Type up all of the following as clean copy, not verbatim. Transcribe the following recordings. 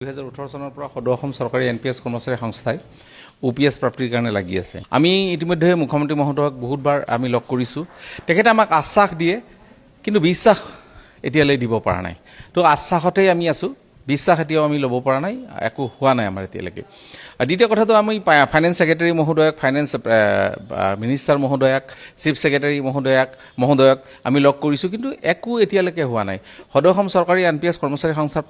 2018 চনৰ পৰা সদৌ অসম চৰকাৰী এনপিএছ কৰ্মচাৰী সংস্থাই ওপিএছ প্ৰাপ্তিৰ কাৰণে লাগি আছে। আমি ইতিমধ্যে মুখ্যমন্ত্ৰী মহোদয়ক বহুতবাৰ আমি লগ কৰিছোঁ। তেখেতে আমাক আশ্বাস দিয়ে, কিন্তু বিশ্বাস এতিয়ালৈ দিব পৰা নাই। তো আশ্বাসতেই আমি আছোঁ, বিশ্বাস এতিয়াও আমি ল'ব পৰা নাই, একো হোৱা নাই আমাৰ এতিয়ালৈকে। দ্বিতীয় কথাটো, আমি ফাইনেন্স ছেক্ৰেটাৰী মহোদয়ক, ফাইনেন্স মিনিষ্টাৰ মহোদয়ক, চিফ ছেক্ৰেটাৰী মহোদয়ক আমি লগ কৰিছোঁ, কিন্তু একো এতিয়ালৈকে হোৱা নাই। সদৌ অসম চৰকাৰী এনপিএছ কৰ্মচাৰী সংস্থাৰ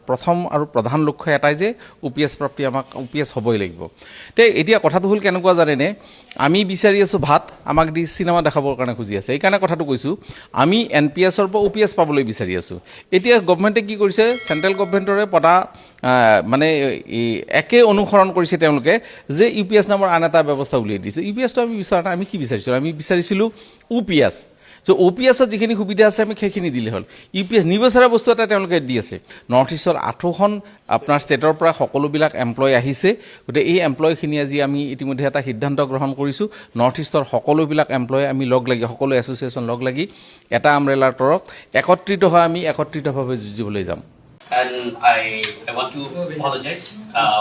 প্ৰথম আৰু প্ৰধান লক্ষ্য এটাই যে ওপিএছ প্ৰাপ্তি, আমাক ওপিএছ হ'বই লাগিব। তে এতিয়া কথাটো হ'ল কেনেকুৱা জানেনে, আমি বিচাৰি আছোঁ ভাত, আমাক দি চিনেমা দেখাবৰ কাৰণে খুজি আছে। এইকাৰণে কথাটো কৈছোঁ, আমি এনপিএছৰ পৰা ওপিএছ পাবলৈ বিচাৰি আছোঁ। এতিয়া গভমেণ্টে কি কৰিছে, চেণ্ট্ৰেল গভমেণ্টৰে পতা মানে একে অনুসৰণ কৰিছে তেওঁলোকে, যে ইউপিএছ নামৰ আন এটা ব্যৱস্থা উলিয়াই দিছে। ইউপিএছটো আমি বিচাৰা নাই, আমি কি বিচাৰিছিলোঁ, আমি বিচাৰিছিলোঁ ওপিএছ। চ' OPS যিখিনি সুবিধা আছে আমি সেইখিনি দিলে হ'ল। ইউপিএছ নিবিচাৰা বস্তু এটা তেওঁলোকে দি আছে। নৰ্থ ইষ্টৰ 8খন আপোনাৰ ষ্টেটৰ পৰা সকলোবিলাক এমপ্লয় আহিছে। গতিকে এই এমপ্লয়খিনি আজি আমি ইতিমধ্যে এটা সিদ্ধান্ত গ্ৰহণ কৰিছোঁ, নৰ্থ ইষ্টৰ সকলোবিলাক এমপ্লয় আমি লগ লাগি, সকলো এছ'চিয়েশ্যন লগ লাগি এটা আমব্ৰেলাৰ তলত একত্ৰিত হৈ আমি একত্ৰিতভাৱে যুঁজিবলৈ যাম। And I want to apologize.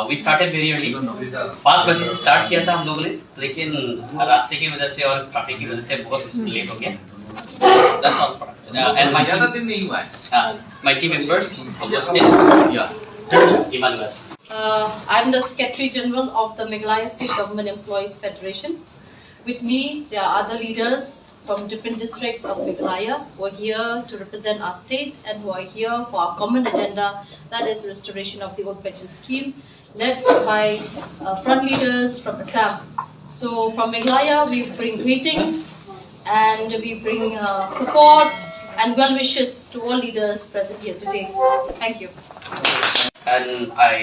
We started very early. 5 बजे से स्टार्ट किया था हम लोगों ने, लेकिन रास्ते की वजह से और ट्रैफिक की वजह से बहुत लेट हो गया. That's all. And my team members, Augustine, Emmanuel. I'm the Secretary General of the Meghalaya State Government Employees Federation. With me, there are other leaders from different districts of Meghalaya who are here to represent our state and who are here for our common agenda, that is restoration of the old pension scheme, led by front leaders from Assam. So from Meghalaya, we bring greetings and we bring support and well wishes to all leaders present here today. Thank you. And I